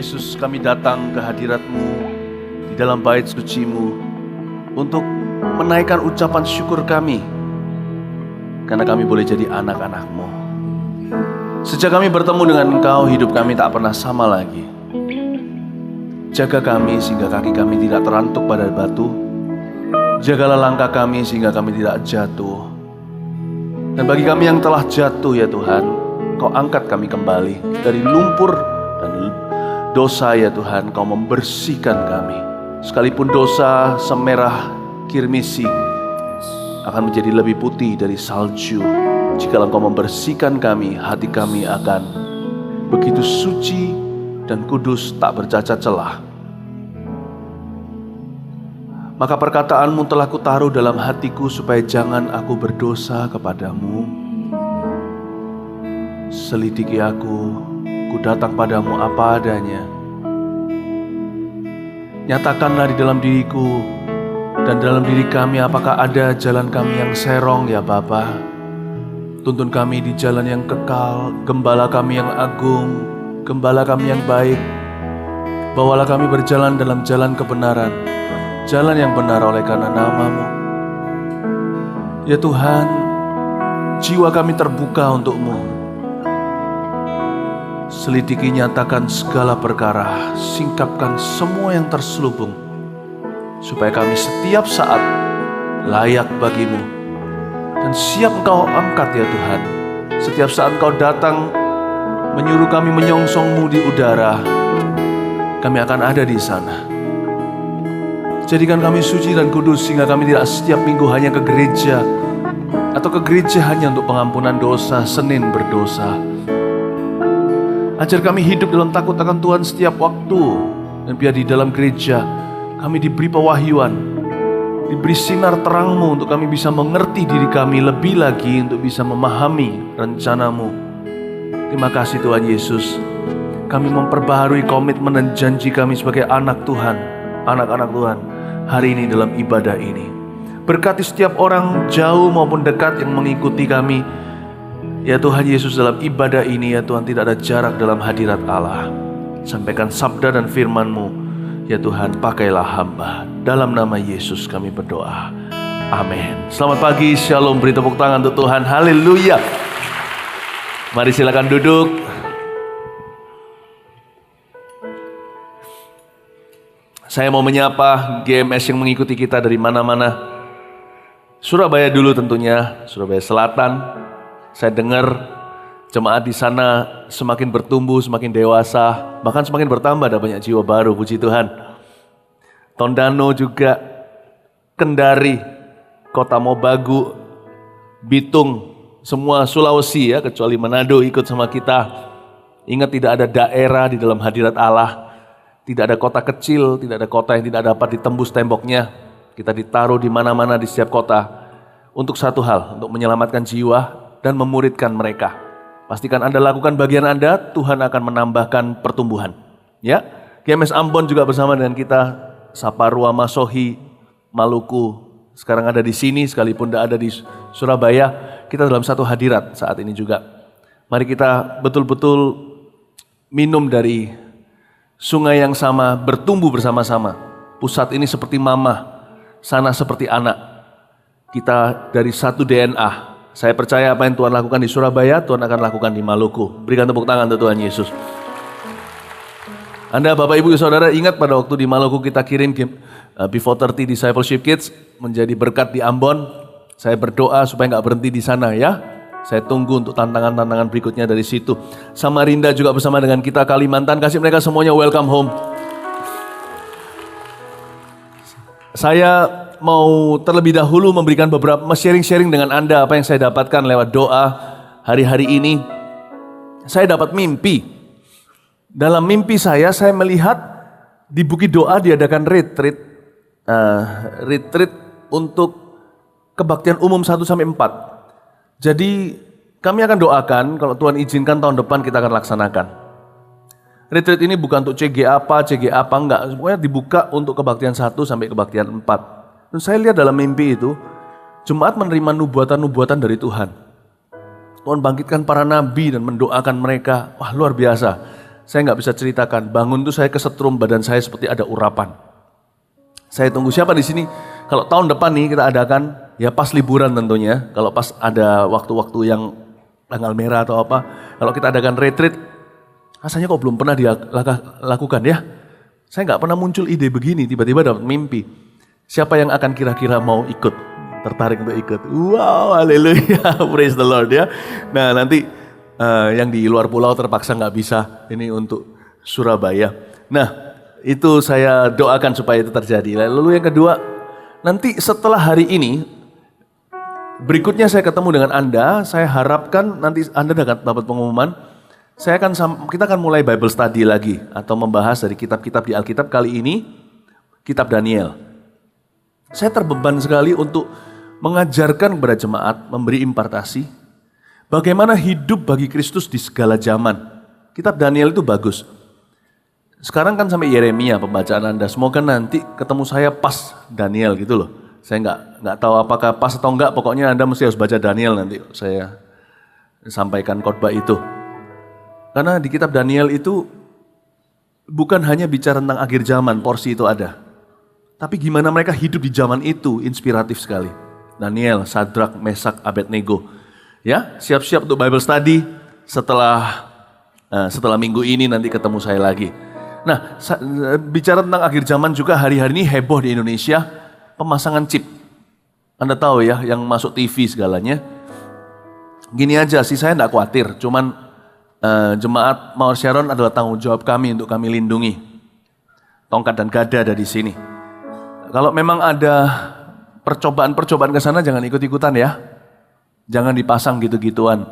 Yesus, kami datang ke hadirat-Mu di dalam bait suci-Mu untuk menaikkan ucapan syukur kami karena kami boleh jadi anak-anak-Mu. Sejak kami bertemu dengan Engkau, hidup kami tak pernah sama lagi. Jaga kami sehingga kaki kami tidak terantuk pada batu. Jagalah langkah kami sehingga kami tidak jatuh. Dan bagi kami yang telah jatuh ya Tuhan, Kau angkat kami kembali dari lumpur dan dosa ya Tuhan. Kau membersihkan kami. Sekalipun dosa semerah kirmisi akan menjadi lebih putih dari salju. Jikalau Kau membersihkan kami, hati kami akan begitu suci dan kudus, tak bercacat celah. Maka perkataan-Mu telah kutaruh dalam hatiku supaya jangan aku berdosa kepadamu. Selidiki aku, ku datang padamu apa adanya. Nyatakanlah di dalam diriku dan dalam diri kami apakah ada jalan kami yang serong ya Bapa. Tuntun kami di jalan yang kekal, gembala kami yang agung, gembala kami yang baik. Bawalah kami berjalan dalam jalan kebenaran, jalan yang benar oleh karena nama-Mu. Ya Tuhan, jiwa kami terbuka untuk-Mu. Selidiki, nyatakan segala perkara, singkapkan semua yang terselubung, supaya kami setiap saat layak bagi-Mu dan siap Engkau angkat ya Tuhan. Setiap saat Engkau datang menyuruh kami menyongsong-Mu di udara, kami akan ada di sana. Jadikan kami suci dan kudus sehingga kami tidak setiap minggu hanya ke gereja atau ke gereja hanya untuk pengampunan dosa, Senin berdosa. Ajar kami hidup dalam takut akan Tuhan setiap waktu. Dan biar di dalam gereja kami diberi pewahyuan, diberi sinar terang-Mu untuk kami bisa mengerti diri kami lebih lagi, untuk bisa memahami rencana-Mu. Terima kasih Tuhan Yesus. Kami memperbaharui komitmen dan janji kami sebagai anak Tuhan, anak-anak Tuhan hari ini dalam ibadah ini. Berkati setiap orang jauh maupun dekat yang mengikuti kami. Ya Tuhan Yesus, dalam ibadah ini ya Tuhan tidak ada jarak dalam hadirat Allah. Sampaikan sabda dan firman-Mu. Ya Tuhan, pakailah hamba. Dalam nama Yesus kami berdoa. Amin. Selamat pagi, shalom. Beri tepuk tangan untuk Tuhan. Haleluya. Mari silakan duduk. Saya mau menyapa GMS yang mengikuti kita dari mana-mana. Surabaya dulu tentunya, Surabaya Selatan. Saya dengar jemaat di sana semakin bertumbuh, semakin dewasa, bahkan semakin bertambah, ada banyak jiwa baru, puji Tuhan. Tondano juga, Kendari, Kota Mobagu, Bitung, semua Sulawesi ya, kecuali Manado ikut sama kita. Ingat, tidak ada daerah di dalam hadirat Allah, tidak ada kota kecil, tidak ada kota yang tidak dapat ditembus temboknya. Kita ditaruh di mana-mana di setiap kota untuk satu hal, untuk menyelamatkan jiwa dan memuridkan mereka. Pastikan Anda lakukan bagian Anda, Tuhan akan menambahkan pertumbuhan. Ya, GMS Ambon juga bersama dengan kita, Saparua Masohi, Maluku, sekarang ada di sini sekalipun tidak ada di Surabaya. Kita dalam satu hadirat saat ini juga. Mari kita betul-betul minum dari sungai yang sama, bertumbuh bersama-sama. Pusat ini seperti mama, sana seperti anak. Kita dari satu DNA. Saya percaya apa yang Tuhan lakukan di Surabaya, Tuhan akan lakukan di Maluku. Berikan tepuk tangan untuk Tuhan Yesus. Anda Bapak Ibu Saudara ingat pada waktu di Maluku kita kirim Before 30 Discipleship Kids menjadi berkat di Ambon. Saya berdoa supaya gak berhenti di sana ya. Saya tunggu untuk tantangan-tantangan berikutnya dari situ. Samarinda juga bersama dengan kita, Kalimantan. Kasih mereka semuanya welcome home. Saya mau terlebih dahulu memberikan beberapa sharing-sharing dengan Anda apa yang saya dapatkan lewat doa hari-hari ini. Saya dapat mimpi. Dalam mimpi saya melihat di Bukit Doa diadakan retreat untuk kebaktian umum 1-4. Jadi kami akan doakan kalau Tuhan izinkan tahun depan kita akan laksanakan. Retreat ini bukan untuk CG apa enggak, semuanya dibuka untuk kebaktian 1 sampai kebaktian 4. Dan saya lihat dalam mimpi itu, jemaat menerima nubuatan-nubuatan dari Tuhan. Tuhan bangkitkan para nabi dan mendoakan mereka. Wah, luar biasa. saya nggak bisa ceritakan. Bangun tuh saya kesetrum, badan saya seperti ada urapan. Saya tunggu siapa di sini. Kalau tahun depan nih kita adakan, ya pas liburan tentunya. Kalau pas ada waktu-waktu yang tanggal merah atau apa. Kalau kita adakan retreat, rasanya kok belum pernah dilakukan ya. Saya nggak pernah muncul ide begini, tiba-tiba dapat mimpi. Siapa yang akan kira-kira mau ikut? Tertarik untuk ikut? Wow, haleluya, praise the Lord ya. Nah nanti yang di luar pulau terpaksa nggak bisa, ini untuk Surabaya. Nah itu saya doakan supaya itu terjadi. Lalu yang kedua, nanti setelah hari ini, berikutnya saya ketemu dengan Anda, saya harapkan nanti Anda dapat pengumuman, kita akan mulai Bible study lagi, atau membahas dari kitab-kitab di Alkitab. Kali ini, kitab Daniel. Saya terbeban sekali untuk mengajarkan kepada jemaat, memberi impartasi, bagaimana hidup bagi Kristus di segala zaman. Kitab Daniel itu bagus. Sekarang kan sampai Yeremia pembacaan Anda. Semoga nanti ketemu saya pas Daniel gitu loh. Saya nggak tahu apakah pas atau enggak. Pokoknya Anda mesti harus baca Daniel nanti. Saya sampaikan khotbah itu. Karena di kitab Daniel itu bukan hanya bicara tentang akhir zaman, porsi itu ada. Tapi gimana mereka hidup di zaman itu, inspiratif sekali. Daniel, Sadrak, Mesak, Abednego. Ya, siap-siap untuk Bible study setelah minggu ini nanti ketemu saya lagi. Nah, bicara tentang akhir zaman juga hari-hari ini heboh di Indonesia, pemasangan chip. Anda tahu ya, yang masuk TV segalanya. Gini aja sih, saya enggak khawatir, cuman jemaat Mawar Sharon adalah tanggung jawab kami untuk kami lindungi. Tongkat dan gada ada di sini. Kalau memang ada percobaan ke sana jangan ikut-ikutan ya. Jangan dipasang gitu-gituan.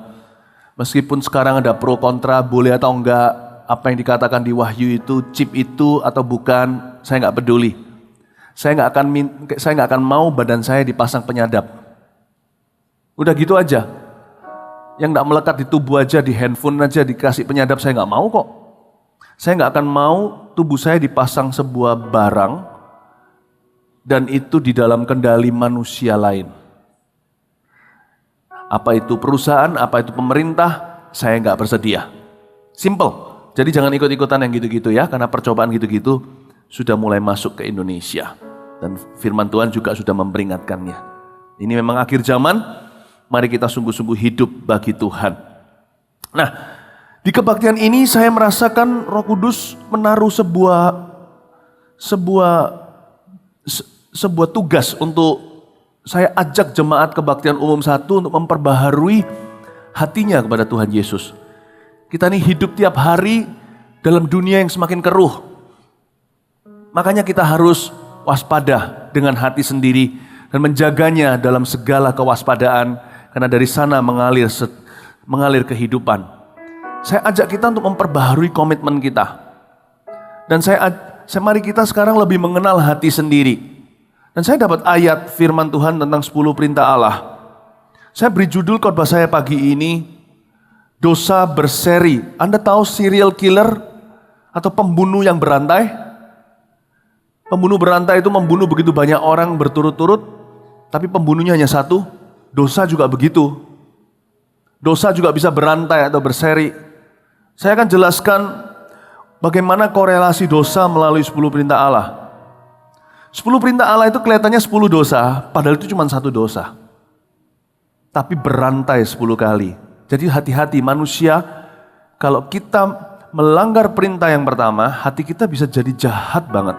Meskipun sekarang ada pro kontra boleh atau enggak, apa yang dikatakan di Wahyu itu chip itu atau bukan, saya enggak peduli. Saya enggak akan mau badan saya dipasang penyadap. Udah gitu aja. Yang enggak melekat di tubuh aja, di handphone aja dikasih penyadap, saya enggak mau kok. Saya enggak akan mau tubuh saya dipasang sebuah barang dan itu di dalam kendali manusia lain. Apa itu perusahaan, apa itu pemerintah, saya nggak bersedia. Simple. Jadi jangan ikut-ikutan yang gitu-gitu ya, karena percobaan gitu-gitu sudah mulai masuk ke Indonesia. Dan firman Tuhan juga sudah memperingatkannya. Ini memang akhir zaman, mari kita sungguh-sungguh hidup bagi Tuhan. Nah, di kebaktian ini saya merasakan Roh Kudus menaruh sebuah tugas untuk saya ajak jemaat kebaktian umum 1 untuk memperbaharui hatinya kepada Tuhan Yesus. Kita ini hidup tiap hari dalam dunia yang semakin keruh. Makanya kita harus waspada dengan hati sendiri dan menjaganya dalam segala kewaspadaan karena dari sana mengalir kehidupan. Saya ajak kita untuk memperbaharui komitmen kita. Dan mari kita sekarang lebih mengenal hati sendiri. Dan saya dapat ayat firman Tuhan tentang 10 perintah Allah. Saya beri judul khotbah saya pagi ini, dosa berseri. Anda tahu serial killer atau pembunuh yang berantai? Pembunuh berantai itu membunuh begitu banyak orang berturut-turut, tapi pembunuhnya hanya satu. Dosa juga begitu. Dosa juga bisa berantai atau berseri. Saya akan jelaskan bagaimana korelasi dosa melalui 10 perintah Allah. 10 perintah Allah itu kelihatannya 10 dosa, padahal itu cuma 1 dosa. Tapi berantai 10 kali. Jadi hati-hati manusia, kalau kita melanggar perintah yang pertama, hati kita bisa jadi jahat banget.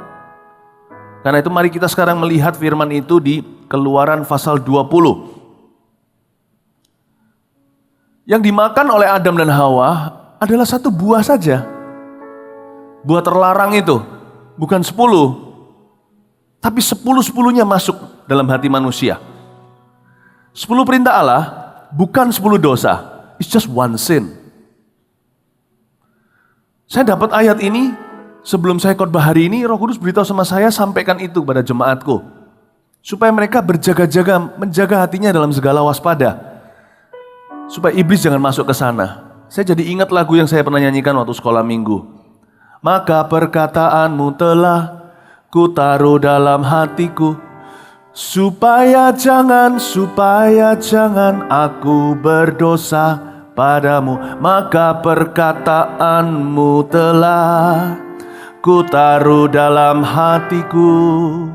Karena itu mari kita sekarang melihat firman itu di Keluaran pasal 20. Yang dimakan oleh Adam dan Hawa adalah 1 buah saja. Buah terlarang itu, bukan 10. Tapi 10-10-nya masuk dalam hati manusia. 10 perintah Allah bukan 10 dosa. It's just one sin. Saya dapat ayat ini sebelum saya khotbah hari ini, Roh Kudus beritahu sama saya, sampaikan itu kepada jemaatku. Supaya mereka berjaga-jaga, menjaga hatinya dalam segala waspada. Supaya iblis jangan masuk ke sana. Saya jadi ingat lagu yang saya pernah nyanyikan waktu sekolah minggu. Maka perkataanmu telah ku taruh dalam hatiku, supaya jangan aku berdosa padamu, maka perkataanmu telah ku taruh dalam hatiku,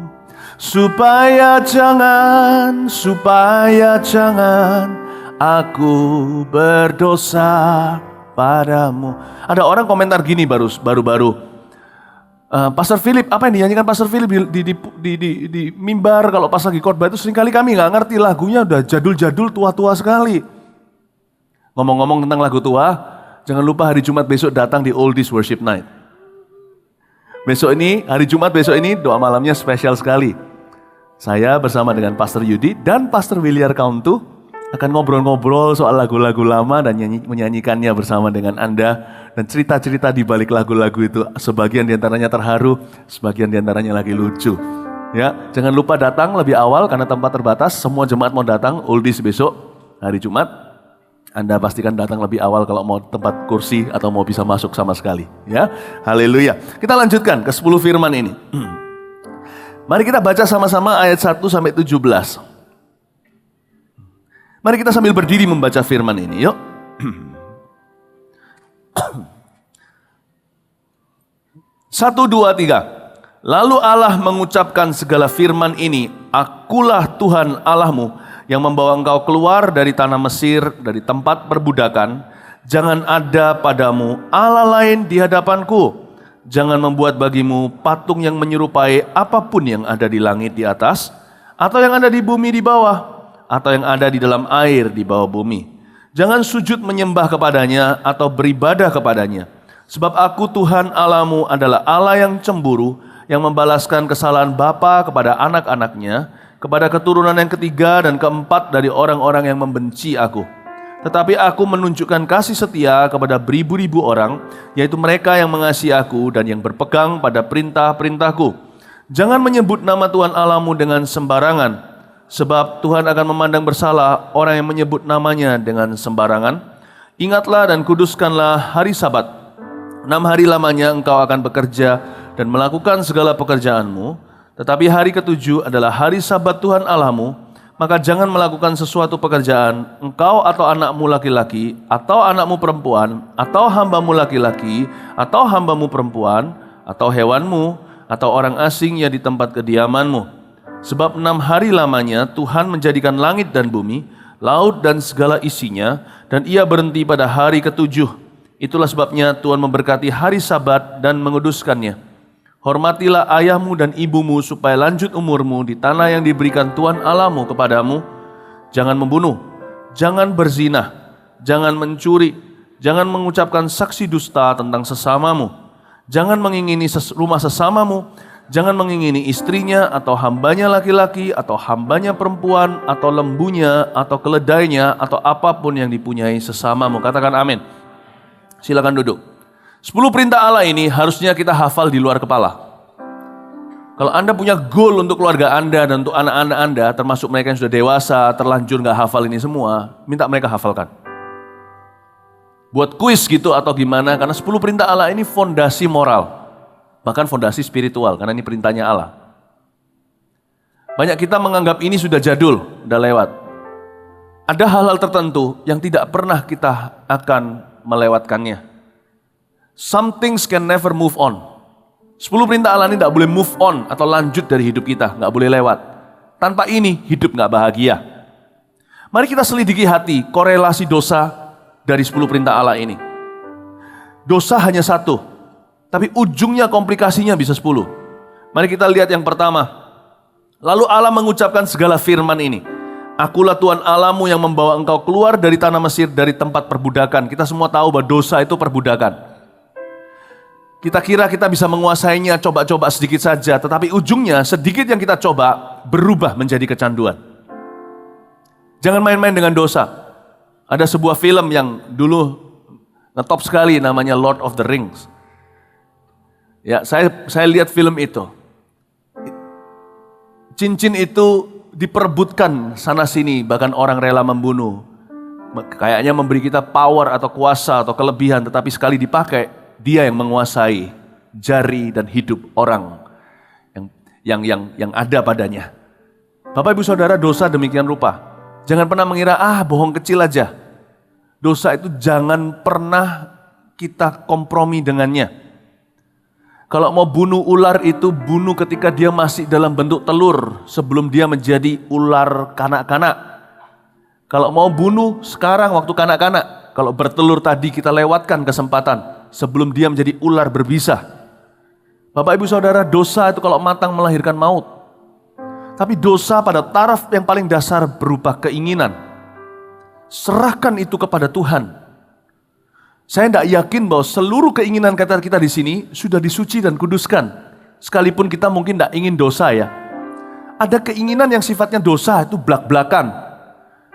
supaya jangan aku berdosa padamu. Ada orang komentar gini baru-baru, Pastor Philip, apa yang dinyanyikan Pastor Philip di mimbar kalau pas lagi khotbah itu seringkali kami nggak ngerti, lagunya udah jadul-jadul, tua-tua sekali. Ngomong-ngomong tentang lagu tua, jangan lupa hari Jumat besok datang di Oldies Worship Night. Besok ini, hari Jumat besok ini doa malamnya spesial sekali. Saya bersama dengan Pastor Yudi dan Pastor Williar Kauntu akan ngobrol-ngobrol soal lagu-lagu lama dan menyanyikannya bersama dengan Anda. Dan cerita-cerita di balik lagu-lagu itu, sebagian diantaranya terharu, sebagian diantaranya lagi lucu. Ya, jangan lupa datang lebih awal karena tempat terbatas. Semua jemaat mau datang Oldies besok hari Jumat. Anda pastikan datang lebih awal kalau mau tempat kursi atau mau bisa masuk sama sekali. Ya, haleluya. Kita lanjutkan ke 10 firman ini. Mari kita baca sama-sama ayat 1 sampai 17. Mari kita sambil berdiri membaca firman ini, yuk. 1, 2, 3. Lalu Allah mengucapkan segala firman ini, Akulah Tuhan Allahmu yang membawa engkau keluar dari tanah Mesir, dari tempat perbudakan. Jangan ada padamu Allah lain di hadapanku. Jangan membuat bagimu patung yang menyerupai apapun yang ada di langit di atas, atau yang ada di bumi di bawah, atau yang ada di dalam air di bawah bumi. Jangan sujud menyembah kepadanya atau beribadah kepadanya. Sebab aku Tuhan Allahmu adalah Allah yang cemburu, yang membalaskan kesalahan bapa kepada anak-anaknya, kepada keturunan yang ketiga dan keempat dari orang-orang yang membenci aku. Tetapi aku menunjukkan kasih setia kepada beribu-ribu orang, yaitu mereka yang mengasihi aku dan yang berpegang pada perintah-perintahku. Jangan menyebut nama Tuhan Allahmu dengan sembarangan, sebab Tuhan akan memandang bersalah orang yang menyebut namanya dengan sembarangan. Ingatlah dan kuduskanlah hari Sabat. 6 hari lamanya engkau akan bekerja dan melakukan segala pekerjaanmu, tetapi hari ke-7 adalah hari Sabat Tuhan Allahmu. Maka jangan melakukan sesuatu pekerjaan, engkau atau anakmu laki-laki, atau anakmu perempuan, atau hambamu laki-laki, atau hambamu perempuan, atau hewanmu, atau orang asing yang di tempat kediamanmu. Sebab 6 hari lamanya Tuhan menjadikan langit dan bumi, laut dan segala isinya, dan ia berhenti pada hari ke-7. Itulah sebabnya Tuhan memberkati hari Sabat dan menguduskannya. Hormatilah ayahmu dan ibumu supaya lanjut umurmu di tanah yang diberikan Tuhan Allahmu kepadamu. Jangan membunuh, jangan berzina, jangan mencuri, jangan mengucapkan saksi dusta tentang sesamamu. Jangan mengingini rumah sesamamu, jangan mengingini istrinya atau hambanya laki-laki atau hambanya perempuan atau lembunya atau keledainya atau apapun yang dipunyai sesamamu. Katakan amin. Silakan duduk. 10 perintah Allah ini harusnya kita hafal di luar kepala. Kalau Anda punya goal untuk keluarga Anda dan untuk anak-anak Anda, termasuk mereka yang sudah dewasa, terlanjur gak hafal ini semua, minta mereka hafalkan. Buat kuis gitu atau gimana, karena 10 perintah Allah ini fondasi moral. Bahkan fondasi spiritual, karena ini perintahnya Allah. Banyak kita menganggap ini sudah jadul, udah lewat. Ada hal-hal tertentu yang tidak pernah kita akan melewatkannya. Some things can never move on. 10 perintah Allah ini tidak boleh move on atau lanjut dari hidup kita, nggak boleh lewat. Tanpa ini hidup nggak bahagia. Mari kita selidiki hati korelasi dosa dari 10 perintah Allah ini. Dosa hanya satu, tapi ujungnya komplikasinya bisa 10. Mari kita lihat yang pertama. Lalu Allah mengucapkan segala firman ini. Akulah Tuhan Allahmu yang membawa engkau keluar dari tanah Mesir, dari tempat perbudakan. Kita semua tahu bahwa dosa itu perbudakan. Kita kira kita bisa menguasainya, coba-coba sedikit saja. Tetapi ujungnya sedikit yang kita coba berubah menjadi kecanduan. Jangan main-main dengan dosa. Ada sebuah film yang dulu ngetop sekali namanya Lord of the Rings. Ya, saya lihat film itu. Cincin itu diperebutkan sana sini, bahkan orang rela membunuh. Kayaknya memberi kita power atau kuasa atau kelebihan, tetapi sekali dipakai dia yang menguasai jari dan hidup orang yang ada padanya. Bapak Ibu Saudara, dosa demikian rupa. Jangan pernah mengira bohong kecil aja. Dosa itu jangan pernah kita kompromi dengannya. Kalau mau bunuh ular itu bunuh ketika dia masih dalam bentuk telur, sebelum dia menjadi ular kanak-kanak. Kalau mau bunuh sekarang waktu kanak-kanak, kalau bertelur tadi kita lewatkan kesempatan sebelum dia menjadi ular berbisa. Bapak ibu saudara, dosa itu kalau matang melahirkan maut. Tapi dosa pada taraf yang paling dasar berupa keinginan. Serahkan itu kepada Tuhan. Saya tidak yakin bahwa seluruh keinginan kita di sini sudah disuci dan kuduskan. Sekalipun kita mungkin tidak ingin dosa ya. Ada keinginan yang sifatnya dosa itu blak-blakan.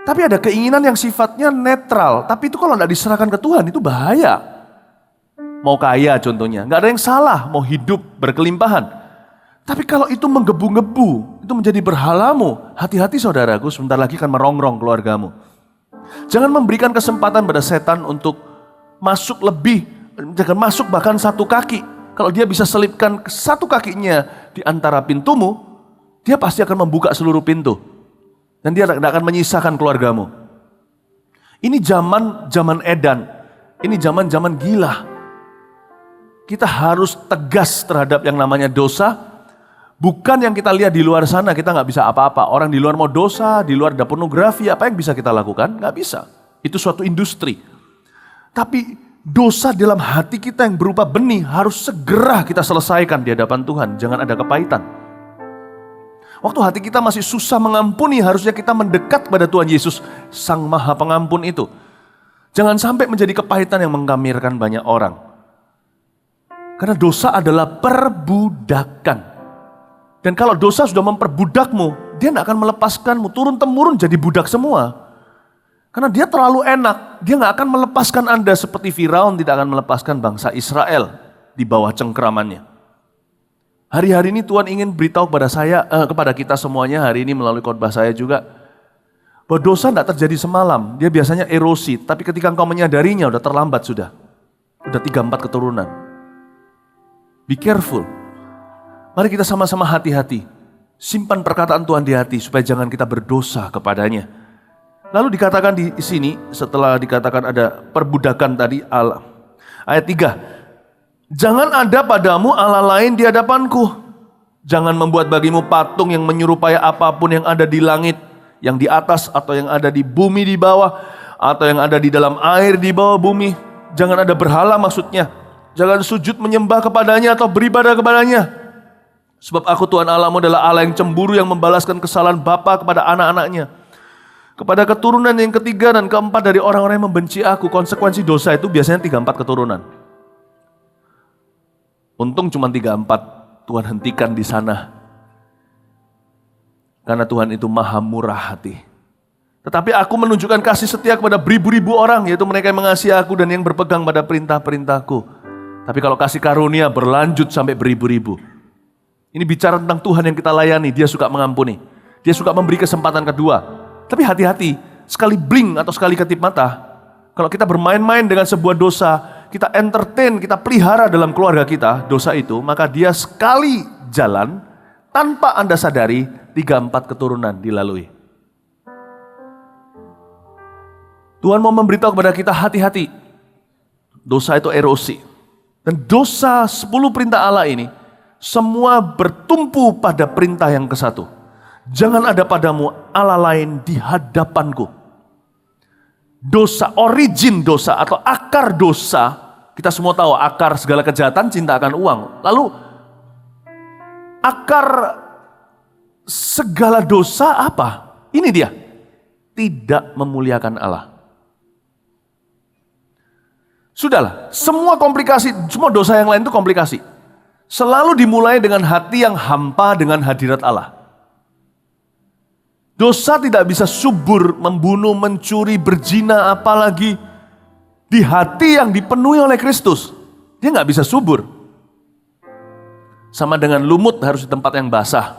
Tapi ada keinginan yang sifatnya netral. Tapi itu kalau tidak diserahkan ke Tuhan itu bahaya. Mau kaya contohnya, nggak ada yang salah. Mau hidup berkelimpahan. Tapi kalau itu menggebu-gebu, itu menjadi berhalamu. Hati-hati saudaraku, sebentar lagi akan merongrong keluargamu. Jangan memberikan kesempatan pada setan untuk masuk lebih, jangan masuk bahkan satu kaki. Kalau dia bisa selipkan satu kakinya di antara pintumu, dia pasti akan membuka seluruh pintu. Dan dia tidak akan menyisakan keluargamu. Ini zaman edan, ini zaman gila. Kita harus tegas terhadap yang namanya dosa. Bukan yang kita lihat di luar sana, kita nggak bisa apa-apa. Orang di luar mau dosa, di luar ada pornografi, apa yang bisa kita lakukan? Nggak bisa. Itu suatu industri. Tapi dosa dalam hati kita yang berupa benih harus segera kita selesaikan di hadapan Tuhan. Jangan ada kepahitan. Waktu hati kita masih susah mengampuni, harusnya kita mendekat pada Tuhan Yesus, Sang Maha Pengampun itu. Jangan sampai menjadi kepahitan yang mengkamirkan banyak orang. Karena dosa adalah perbudakan. Dan kalau dosa sudah memperbudakmu, dia tidak akan melepaskanmu, turun-temurun jadi budak semua. Karena dia terlalu enak, dia tidak akan melepaskan Anda seperti Firaun tidak akan melepaskan bangsa Israel di bawah cengkeramannya. Hari-hari ini Tuhan ingin beritahu kepada kita semuanya, hari ini melalui khotbah saya juga, bahwa dosa tidak terjadi semalam, dia biasanya erosi, tapi ketika engkau menyadarinya udah terlambat sudah 3-4 keturunan. Be careful. Mari kita sama-sama hati-hati. Simpan perkataan Tuhan di hati supaya jangan kita berdosa kepadanya. Lalu dikatakan di sini, setelah dikatakan ada perbudakan tadi, ayat 3. Jangan ada padamu Allah lain di hadapanku. Jangan membuat bagimu patung yang menyerupai apapun yang ada di langit, yang di atas atau yang ada di bumi di bawah, atau yang ada di dalam air di bawah bumi. Jangan ada berhala maksudnya. Jangan sujud menyembah kepadanya atau beribadah kepadanya. Sebab aku Tuhan Allahmu adalah Allah yang cemburu, yang membalaskan kesalahan bapa kepada anak-anaknya, kepada keturunan yang ketiga dan keempat dari orang-orang yang membenci aku. Konsekuensi dosa itu biasanya 3-4 keturunan. Untung cuma 3-4, Tuhan hentikan di sana. Karena Tuhan itu maha murah hati. Tetapi aku menunjukkan kasih setia kepada beribu-ribu orang, yaitu mereka yang mengasihi aku dan yang berpegang pada perintah-perintahku. Tapi kalau kasih karunia berlanjut sampai beribu-ribu. Ini bicara tentang Tuhan yang kita layani, dia suka mengampuni. Dia suka memberi kesempatan kedua. Tapi hati-hati, sekali blink atau sekali ketip mata, kalau kita bermain-main dengan sebuah dosa, kita entertain, kita pelihara dalam keluarga kita, dosa itu, maka dia sekali jalan, tanpa Anda sadari, 3-4 keturunan dilalui. Tuhan mau memberitahu kepada kita hati-hati. Dosa itu erosi. Dan dosa 10 perintah Allah ini, semua bertumpu pada perintah yang ke-1. Jangan ada padamu Allah lain di hadapanku. Dosa, origin dosa atau akar dosa, kita semua tahu akar segala kejahatan cinta akan uang. Lalu akar segala dosa apa? Ini dia, tidak memuliakan Allah. Sudahlah, semua komplikasi, semua dosa yang lain itu komplikasi. Selalu dimulai dengan hati yang hampa dengan hadirat Allah. Dosa tidak bisa subur, membunuh, mencuri, berzina, apalagi di hati yang dipenuhi oleh Kristus. Dia nggak bisa subur. Sama dengan lumut harus di tempat yang basah.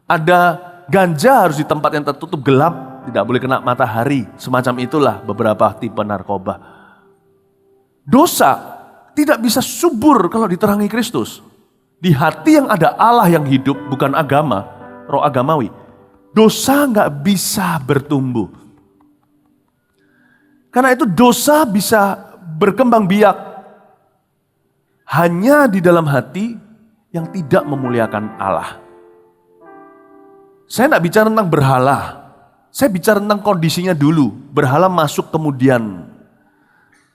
Ada ganja harus di tempat yang tertutup gelap, tidak boleh kena matahari. Semacam itulah beberapa tipe narkoba. Dosa tidak bisa subur kalau diterangi Kristus. Di hati yang ada Allah yang hidup, bukan agama, roh agamawi. Dosa nggak bisa bertumbuh. Karena itu dosa bisa berkembang biak hanya di dalam hati yang tidak memuliakan Allah. Saya tidak bicara tentang berhala, saya bicara tentang kondisinya dulu. Berhala masuk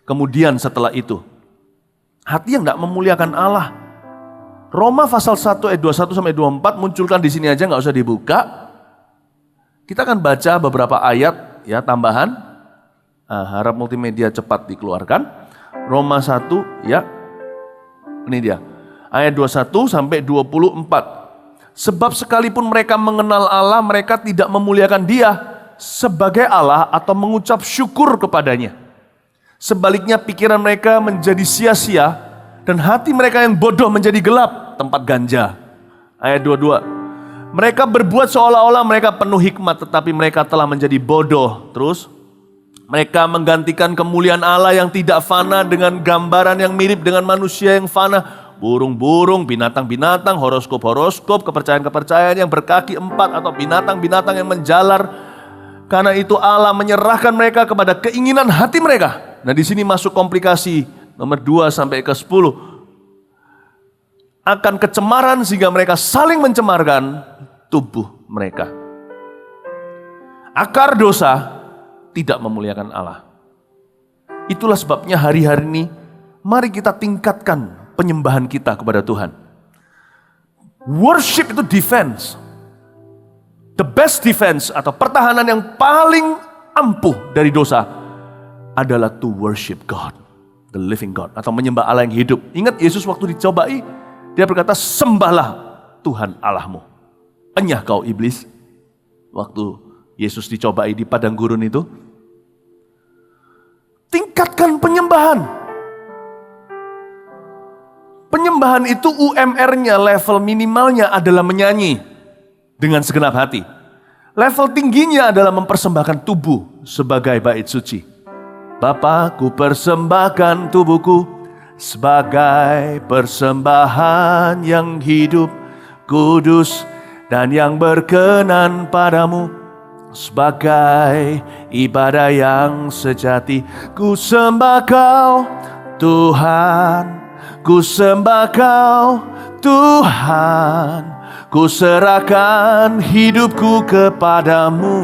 kemudian setelah itu. Hati yang tidak memuliakan Allah. Roma pasal 1 ayat 21 sampai 24 munculkan di sini aja, nggak usah dibuka. Kita akan baca beberapa ayat ya tambahan. Harap multimedia cepat dikeluarkan. Roma 1 ya. Ini dia. Ayat 21 sampai 24. Sebab sekalipun mereka mengenal Allah, mereka tidak memuliakan Dia sebagai Allah atau mengucap syukur kepadanya. Sebaliknya pikiran mereka menjadi sia-sia dan hati mereka yang bodoh menjadi gelap, tempat ganja. Ayat 22. Mereka berbuat seolah-olah mereka penuh hikmat, tetapi mereka telah menjadi bodoh. Terus, mereka menggantikan kemuliaan Allah yang tidak fana dengan gambaran yang mirip dengan manusia yang fana. Burung-burung, binatang-binatang, horoskop-horoskop, kepercayaan-kepercayaan yang berkaki 4 atau binatang-binatang yang menjalar. Karena itu Allah menyerahkan mereka kepada keinginan hati mereka. Nah di sini masuk komplikasi nomor 2 sampai ke 10. Akan kecemaran sehingga mereka saling mencemarkan tubuh mereka. Akar dosa tidak memuliakan Allah. Itulah sebabnya hari-hari ini mari kita tingkatkan penyembahan kita kepada Tuhan. Worship itu defense. The best defense atau pertahanan yang paling ampuh dari dosa adalah to worship God, the living God, atau menyembah Allah yang hidup. Ingat Yesus waktu dicobai, dia berkata, sembahlah Tuhan Allahmu. Enyah kau iblis. Waktu Yesus dicobai di padang gurun itu. Tingkatkan penyembahan. Penyembahan itu UMR-nya, level minimalnya adalah menyanyi dengan segenap hati. Level tingginya adalah mempersembahkan tubuh sebagai bait suci. Bapa, ku persembahkan tubuhku sebagai persembahan yang hidup, kudus, dan yang berkenan padamu. Sebagai ibadah yang sejati, ku sembah kau Tuhan. Ku sembah kau Tuhan, ku serahkan hidupku kepadamu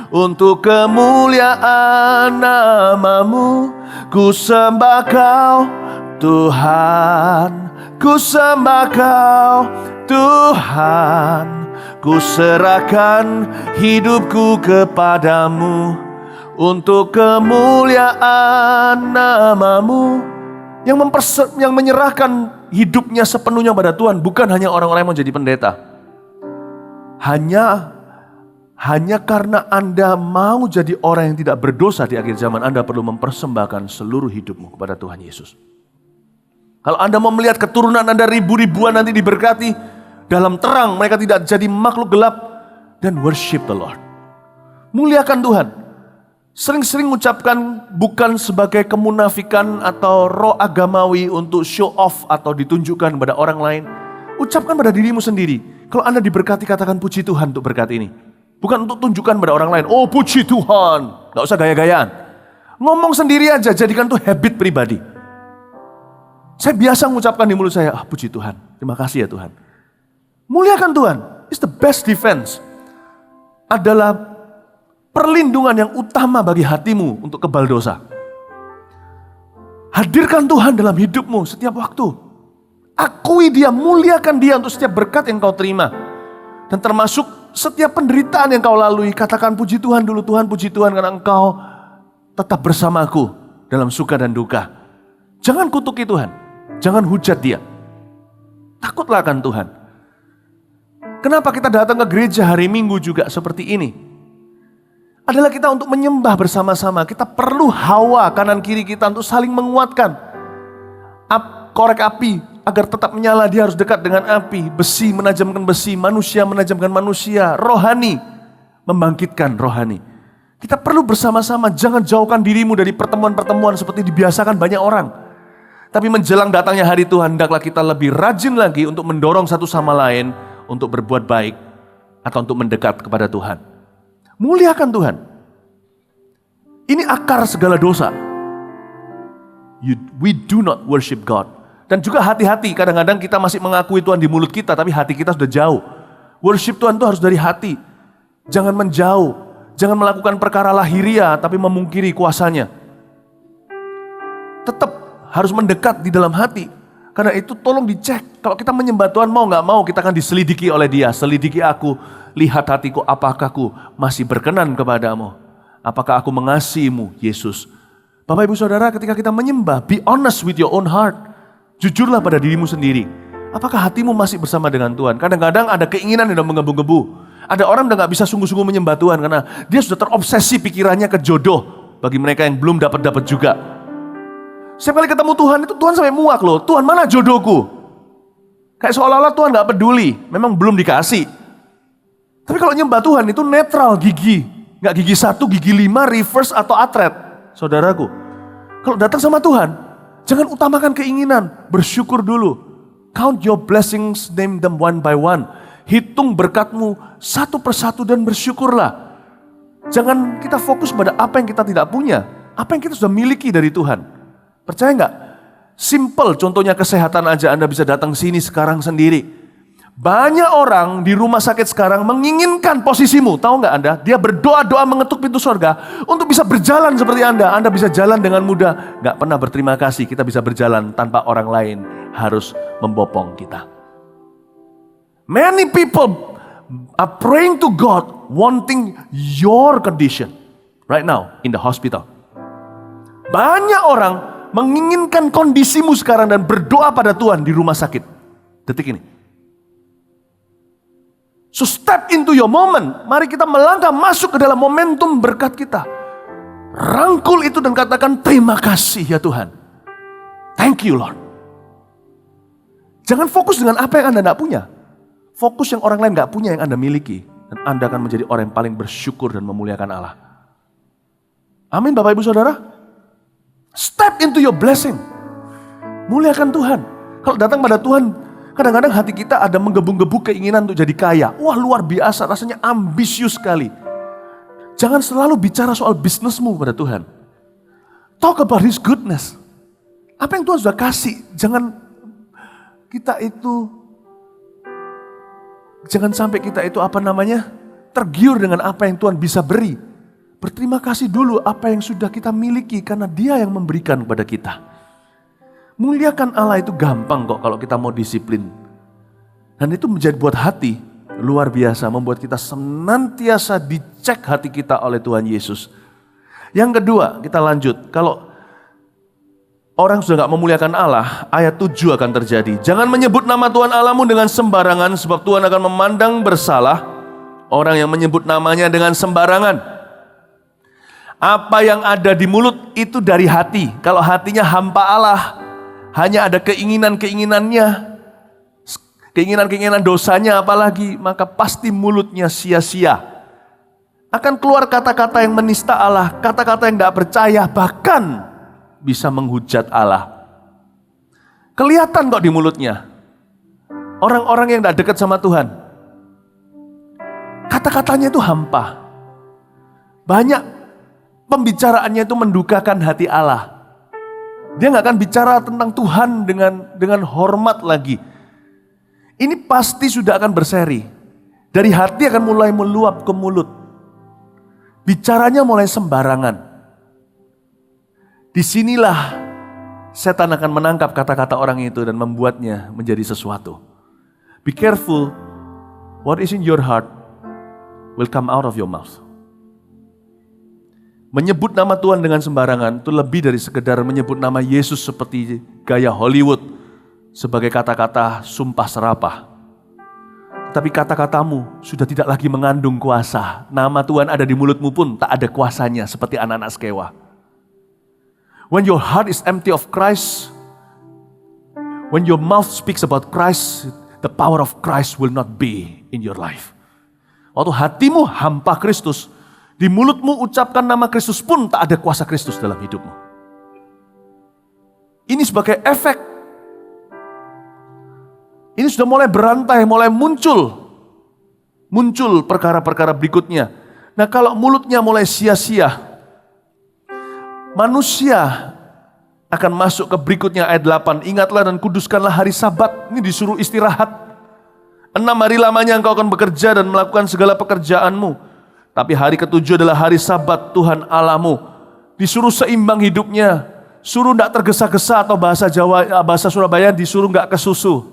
untuk kemuliaan nama-Mu. Ku sembah kau Tuhan, ku sembah kau Tuhan, ku serahkan hidupku kepadamu untuk kemuliaan nama-Mu. Yang menyerahkan hidupnya sepenuhnya pada Tuhan bukan hanya orang-orang yang mau jadi pendeta. Hanya karena Anda mau jadi orang yang tidak berdosa di akhir zaman, Anda perlu mempersembahkan seluruh hidupmu kepada Tuhan Yesus. Kalau Anda mau melihat keturunan Anda ribu-ribuan nanti diberkati dalam terang, mereka tidak jadi makhluk gelap, dan worship the Lord. Muliakan Tuhan. Sering-sering ucapkan bukan sebagai kemunafikan atau roh agamawi untuk show off atau ditunjukkan kepada orang lain. Ucapkan pada dirimu sendiri. Kalau Anda diberkati, katakan puji Tuhan untuk berkat ini. Bukan untuk tunjukkan pada orang lain. Oh puji Tuhan. Gak usah gaya-gayaan. Ngomong sendiri aja, jadikan itu habit pribadi. Saya biasa mengucapkan di mulut saya, puji Tuhan. Terima kasih ya Tuhan. Muliakan Tuhan. It's the best defense. Adalah perlindungan yang utama bagi hatimu untuk kebal dosa. Hadirkan Tuhan dalam hidupmu setiap waktu. Akui Dia, muliakan Dia untuk setiap berkat yang kau terima. Dan termasuk setiap penderitaan yang kau lalui. Katakan puji Tuhan dulu, Tuhan puji Tuhan karena Engkau tetap bersamaku dalam suka dan duka. Jangan kutuki Tuhan, jangan hujat Dia. Takutlah akan Tuhan. Kenapa kita datang ke gereja hari Minggu juga seperti ini? Adalah kita untuk menyembah bersama-sama. Kita perlu hawa kanan kiri kita untuk saling menguatkan. Korek api agar tetap menyala, dia harus dekat dengan api. Besi menajamkan besi, manusia menajamkan manusia. Rohani membangkitkan rohani. Kita perlu bersama-sama, jangan jauhkan dirimu dari pertemuan-pertemuan seperti dibiasakan banyak orang. Tapi menjelang datangnya hari Tuhan, hendaklah kita lebih rajin lagi untuk mendorong satu sama lain untuk berbuat baik atau untuk mendekat kepada Tuhan. Muliakan Tuhan. Ini akar segala dosa. We do not worship God. Dan juga hati-hati, kadang-kadang kita masih mengakui Tuhan di mulut kita, tapi hati kita sudah jauh. Worship Tuhan itu harus dari hati. Jangan menjauh, jangan melakukan perkara lahiriah, tapi memungkiri kuasanya. Tetap harus mendekat di dalam hati. Karena itu tolong dicek, kalau kita menyembah Tuhan mau gak mau, kita akan diselidiki oleh Dia. Selidiki aku, lihat hatiku, apakah aku masih berkenan kepadamu. Apakah aku mengasihimu, Yesus. Bapak ibu saudara, ketika kita menyembah, be honest with your own heart. Jujurlah pada dirimu sendiri. Apakah hatimu masih bersama dengan Tuhan? Kadang-kadang ada keinginan yang menggebu-gebu. Ada orang yang gak bisa sungguh-sungguh menyembah Tuhan karena dia sudah terobsesi pikirannya ke jodoh. Bagi mereka yang belum dapat juga. Setiap kali ketemu Tuhan itu Tuhan sampai muak loh. Tuhan mana jodohku? Kayak seolah-olah Tuhan gak peduli. Memang belum dikasih. Tapi kalau nyembah Tuhan itu netral gigi. Gak gigi 1, gigi 5, reverse atau atret. Saudaraku, kalau datang sama Tuhan, jangan utamakan keinginan. Bersyukur dulu. Count your blessings, name them one by one. Hitung berkatmu satu persatu dan bersyukurlah. Jangan kita fokus pada apa yang kita tidak punya. Apa yang kita sudah miliki dari Tuhan. Percaya nggak? Simple, contohnya kesehatan aja Anda bisa datang sini sekarang sendiri. Banyak orang di rumah sakit sekarang menginginkan posisimu. Tahu nggak Anda? Dia berdoa-doa mengetuk pintu surga untuk bisa berjalan seperti Anda. Anda bisa jalan dengan mudah. Nggak pernah berterima kasih kita bisa berjalan tanpa orang lain harus membopong kita. Many people are praying to God wanting your condition right now in the hospital. Banyak orang menginginkan kondisimu sekarang dan berdoa pada Tuhan di rumah sakit. Detik ini. So step into your moment. Mari kita melangkah masuk ke dalam momentum berkat kita. Rangkul itu dan katakan terima kasih ya Tuhan. Thank you Lord. Jangan fokus dengan apa yang Anda tidak punya. Fokus yang orang lain tidak punya yang Anda miliki. Dan Anda akan menjadi orang yang paling bersyukur dan memuliakan Allah. Amin Bapak Ibu Saudara. Step into your blessing. Muliakan Tuhan. Kalau datang pada Tuhan, kadang-kadang hati kita ada menggebu-gebu keinginan untuk jadi kaya. Wah luar biasa, rasanya ambisius sekali. Jangan selalu bicara soal bisnismu pada Tuhan. Talk about His goodness. Apa yang Tuhan sudah kasih, jangan sampai kita itu tergiur dengan apa yang Tuhan bisa beri. Berterima kasih dulu apa yang sudah kita miliki karena Dia yang memberikan kepada kita. Muliakan Allah itu gampang kok kalau kita mau disiplin. Dan itu menjadi buat hati luar biasa, membuat kita senantiasa dicek hati kita oleh Tuhan Yesus. Yang kedua, kita lanjut. Kalau orang sudah gak memuliakan Allah, ayat 7 akan terjadi. Jangan menyebut nama Tuhan Allahmu dengan sembarangan, sebab Tuhan akan memandang bersalah orang yang menyebut namanya dengan sembarangan. Apa yang ada di mulut itu dari hati. Kalau hatinya hampa Allah, hanya ada keinginan-keinginannya, keinginan-keinginan dosanya apalagi, maka pasti mulutnya sia-sia. Akan keluar kata-kata yang menista Allah, kata-kata yang gak percaya, bahkan bisa menghujat Allah. Kelihatan kok di mulutnya. Orang-orang yang gak dekat sama Tuhan, kata-katanya itu hampa. Banyak pembicaraannya itu mendukakan hati Allah. Dia gak akan bicara tentang Tuhan dengan hormat lagi. Ini pasti sudah akan berseri. Dari hati akan mulai meluap ke mulut. Bicaranya mulai sembarangan. Disinilah setan akan menangkap kata-kata orang itu dan membuatnya menjadi sesuatu. Be careful, what is in your heart will come out of your mouth. Menyebut nama Tuhan dengan sembarangan itu lebih dari sekedar menyebut nama Yesus seperti gaya Hollywood sebagai kata-kata sumpah serapah. Tapi kata-katamu sudah tidak lagi mengandung kuasa. Nama Tuhan ada di mulutmu pun tak ada kuasanya seperti anak-anak Skewa. When your heart is empty of Christ, when your mouth speaks about Christ, the power of Christ will not be in your life. Waktu hatimu hampa Kristus, di mulutmu ucapkan nama Kristus pun tak ada kuasa Kristus dalam hidupmu. Ini sebagai efek. Ini sudah mulai berantai, mulai muncul. Muncul perkara-perkara berikutnya. Nah kalau mulutnya mulai sia-sia, Manusia akan masuk ke berikutnya ayat 8. Ingatlah dan kuduskanlah hari Sabat. Ini disuruh istirahat. 6 hari lamanya engkau akan bekerja dan melakukan segala pekerjaanmu. Tapi hari ketujuh adalah hari Sabat Tuhan Allahmu. Disuruh seimbang hidupnya. Suruh tidak tergesa-gesa, atau bahasa Jawa, bahasa Surabaya disuruh nggak kesusu.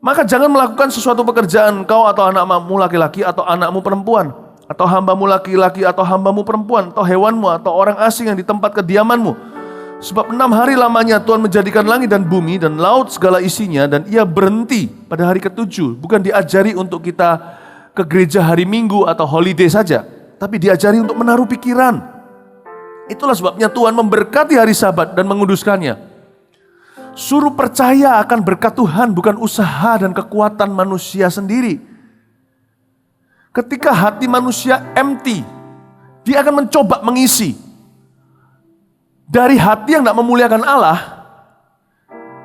Maka jangan melakukan sesuatu pekerjaan kau atau anakmu laki-laki atau anakmu perempuan, atau hambamu laki-laki atau hambamu perempuan, atau hewanmu atau orang asing yang di tempat kediamanmu. Sebab 6 hari lamanya Tuhan menjadikan langit dan bumi dan laut segala isinya, dan ia berhenti pada hari ketujuh. Bukan diajari untuk kita ke gereja hari Minggu atau holiday saja, tapi diajari untuk menaruh pikiran. Itulah sebabnya Tuhan memberkati hari Sabat dan menguduskannya. Suruh percaya akan berkat Tuhan, bukan usaha dan kekuatan manusia sendiri. Ketika hati manusia empty, dia akan mencoba mengisi. Dari hati yang tidak memuliakan Allah,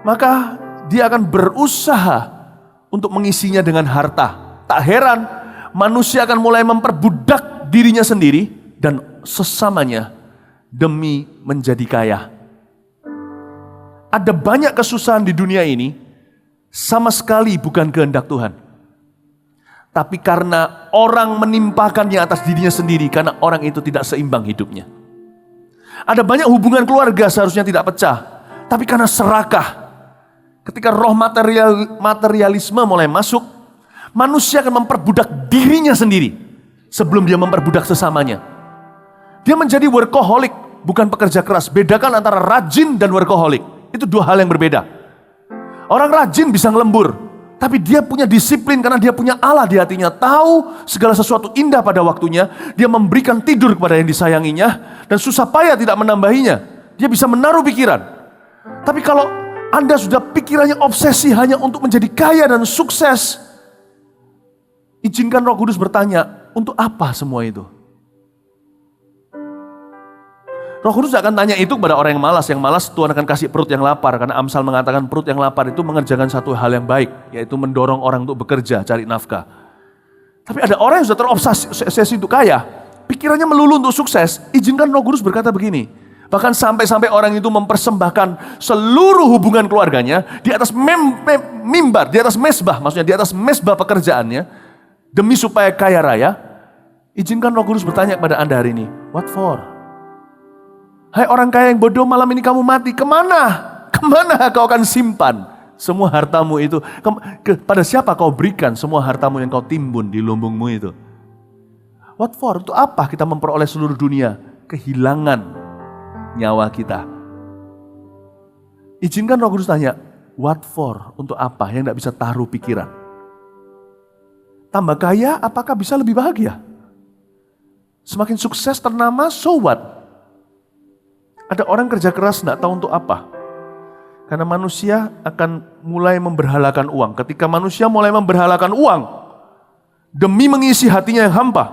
maka dia akan berusaha untuk mengisinya dengan harta. Tak heran, manusia akan mulai memperbudak dirinya sendiri dan sesamanya demi menjadi kaya. Ada banyak kesusahan di dunia ini sama sekali bukan kehendak Tuhan. Tapi karena orang menimpakannya atas dirinya sendiri, karena orang itu tidak seimbang hidupnya. Ada banyak hubungan keluarga seharusnya tidak pecah, tapi karena serakah. Ketika roh materialisme mulai masuk, manusia akan memperbudak dirinya sendiri sebelum dia memperbudak sesamanya. Dia menjadi workaholic, bukan pekerja keras. Bedakan antara rajin dan workaholic. Itu dua hal yang berbeda. Orang rajin bisa ngelembur, tapi dia punya disiplin karena dia punya Allah di hatinya. Tahu segala sesuatu indah pada waktunya. Dia memberikan tidur kepada yang disayanginya, dan susah payah tidak menambahinya. Dia bisa menaruh pikiran. Tapi kalau Anda sudah pikirannya obsesi hanya untuk menjadi kaya dan sukses, izinkan Roh Kudus bertanya, untuk apa semua itu? Roh Kudus akan tanya itu kepada orang yang malas. Yang malas Tuhan akan kasih perut yang lapar. Karena Amsal mengatakan perut yang lapar itu mengerjakan satu hal yang baik, yaitu mendorong orang untuk bekerja, cari nafkah. Tapi ada orang yang sudah terobsesi untuk kaya, pikirannya melulu untuk sukses. Izinkan Roh Kudus berkata begini, bahkan sampai-sampai orang itu mempersembahkan seluruh hubungan keluarganya di atas mimbar, di atas mesbah, maksudnya di atas mesbah pekerjaannya, demi supaya kaya raya. Izinkan Roh Kudus bertanya kepada Anda hari ini, what for? Hai orang kaya yang bodoh, malam ini kamu mati, kemana? Kemana kau akan simpan semua hartamu itu? Pada siapa kau berikan semua hartamu yang kau timbun di lumbungmu itu? What for? Untuk apa kita memperoleh seluruh dunia? Kehilangan nyawa kita. Izinkan Roh Kudus tanya, what for? Untuk apa? Yang tidak bisa taruh pikiran. Tambah kaya, apakah bisa lebih bahagia? Semakin sukses, ternama, so what? Ada orang kerja keras tidak tahu untuk apa. Karena manusia akan mulai memberhalakan uang. Ketika manusia mulai memberhalakan uang demi mengisi hatinya yang hampa,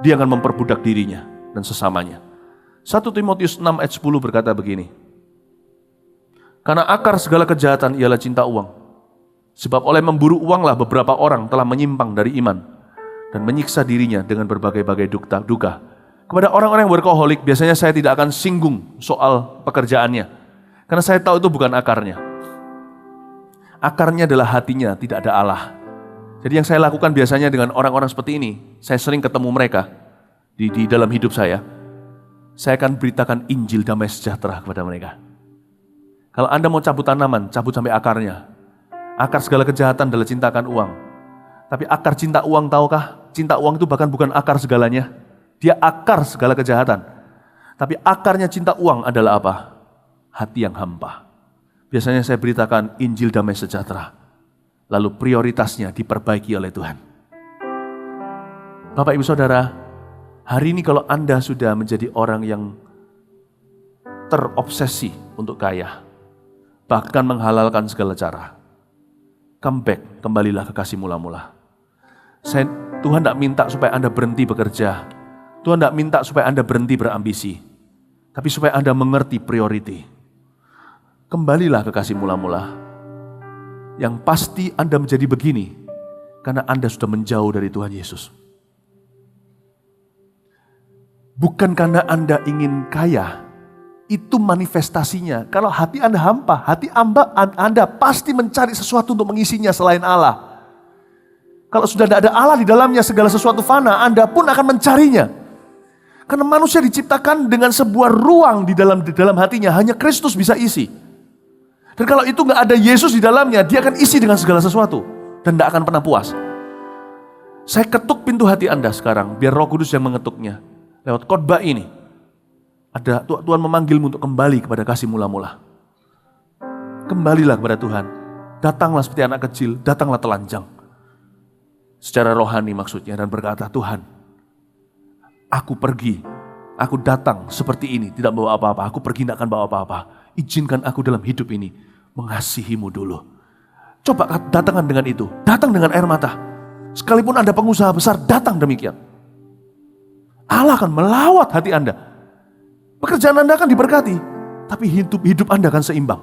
dia akan memperbudak dirinya dan sesamanya. 1 Timotius 6 ayat 10 berkata begini, karena akar segala kejahatan ialah cinta uang. Sebab oleh memburu uanglah beberapa orang telah menyimpang dari iman dan menyiksa dirinya dengan berbagai-bagai duka. Kepada orang-orang yang workaholic, biasanya saya tidak akan singgung soal pekerjaannya. Karena saya tahu itu bukan akarnya. Akarnya adalah hatinya, tidak ada Allah. Jadi yang saya lakukan biasanya dengan orang-orang seperti ini, saya sering ketemu mereka di dalam hidup saya. Saya akan beritakan Injil damai sejahtera kepada mereka. Kalau Anda mau cabut tanaman, cabut sampai akarnya. Akar segala kejahatan adalah cintakan uang. Tapi akar cinta uang, tahukah? Cinta uang itu bahkan bukan akar segalanya. Dia akar segala kejahatan. Tapi akarnya cinta uang adalah apa? Hati yang hampa. Biasanya saya beritakan Injil damai sejahtera. Lalu prioritasnya diperbaiki oleh Tuhan. Bapak Ibu Saudara, hari ini kalau Anda sudah menjadi orang yang terobsesi untuk kaya, bahkan menghalalkan segala cara, come back, kembalilah ke kasih mula-mula. Tuhan tidak minta supaya Anda berhenti bekerja. Tuhan tidak minta supaya Anda berhenti berambisi, tapi supaya Anda mengerti priority. Kembalilah ke kasih mula-mula. Yang pasti Anda menjadi begini, karena Anda sudah menjauh dari Tuhan Yesus. Bukan karena Anda ingin kaya, itu manifestasinya. Kalau hati Anda hampa, hati Anda pasti mencari sesuatu untuk mengisinya selain Allah. Kalau sudah tidak ada Allah di dalamnya, segala sesuatu fana, Anda pun akan mencarinya. Karena manusia diciptakan dengan sebuah ruang di dalam hatinya, hanya Kristus bisa isi. Dan kalau itu nggak ada Yesus di dalamnya, dia akan isi dengan segala sesuatu dan tidak akan pernah puas. Saya ketuk pintu hati Anda sekarang, biar Roh Kudus yang mengetuknya. Lewat khotbah ini, ada Tuhan memanggilmu untuk kembali kepada kasih mula-mula. Kembalilah kepada Tuhan. Datanglah seperti anak kecil, datanglah telanjang. Secara rohani maksudnya, dan berkata, Tuhan, aku pergi, aku datang seperti ini, tidak bawa apa-apa. Aku pergi tidak akan bawa apa-apa. Izinkan aku dalam hidup ini mengasihimu dulu. Coba datangkan dengan itu, datang dengan air mata. Sekalipun Anda pengusaha besar, datang demikian. Allah akan melawat hati Anda. Pekerjaan Anda akan diberkati, tapi hidup Anda akan seimbang.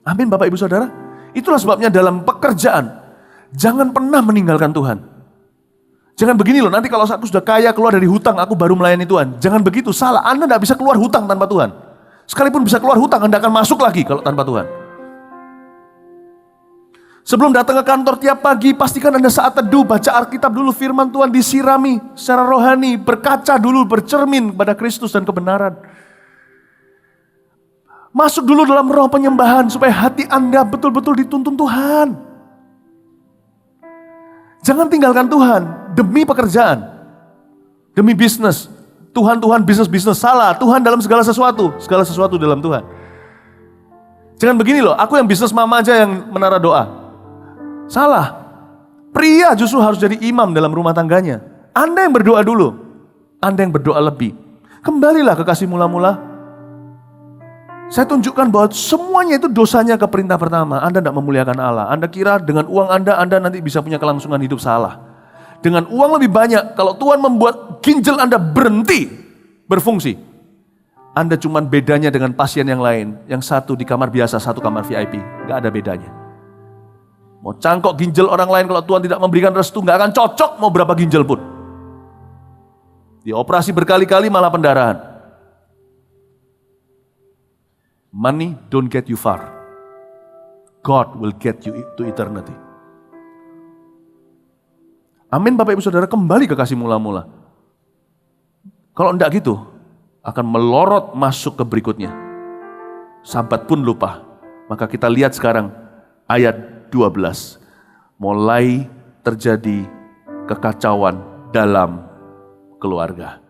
Amin Bapak Ibu Saudara. Itulah sebabnya dalam pekerjaan, jangan pernah meninggalkan Tuhan. Jangan begini loh, nanti kalau aku sudah kaya keluar dari hutang, aku baru melayani Tuhan. Jangan begitu, salah. Anda tidak bisa keluar hutang tanpa Tuhan. Sekalipun bisa keluar hutang, Anda akan masuk lagi kalau tanpa Tuhan. Sebelum datang ke kantor tiap pagi, pastikan Anda saat teduh, baca Alkitab dulu, firman Tuhan disirami secara rohani, berkaca dulu, bercermin pada Kristus dan kebenaran. Masuk dulu dalam roh penyembahan, supaya hati Anda betul-betul dituntun Tuhan. Jangan tinggalkan Tuhan demi pekerjaan, demi bisnis. Tuhan, bisnis, salah. Tuhan dalam segala sesuatu dalam Tuhan. Jangan begini loh, aku yang bisnis mama aja yang menara doa. Salah. Pria justru harus jadi imam dalam rumah tangganya. Anda yang berdoa dulu. Anda yang berdoa lebih. Kembalilah ke kasih mula-mula. Saya tunjukkan bahwa semuanya itu dosanya ke perintah pertama. Anda tidak memuliakan Allah. Anda kira dengan uang Anda nanti bisa punya kelangsungan hidup. Salah. Dengan uang lebih banyak, kalau Tuhan membuat ginjal Anda berhenti berfungsi, Anda cuma bedanya dengan pasien yang lain. Yang satu di kamar biasa, satu kamar VIP. Gak ada bedanya. Mau cangkok ginjal orang lain, kalau Tuhan tidak memberikan restu, gak akan cocok mau berapa ginjal pun. Dioperasi berkali-kali malah pendarahan. Money don't get you far. God will get you to eternity. Amin Bapak Ibu Saudara, kembali ke kasih mula-mula. Kalau enggak gitu, akan melorot masuk ke berikutnya. Sambat pun lupa. Maka kita lihat sekarang ayat 12. Mulai terjadi kekacauan dalam keluarga.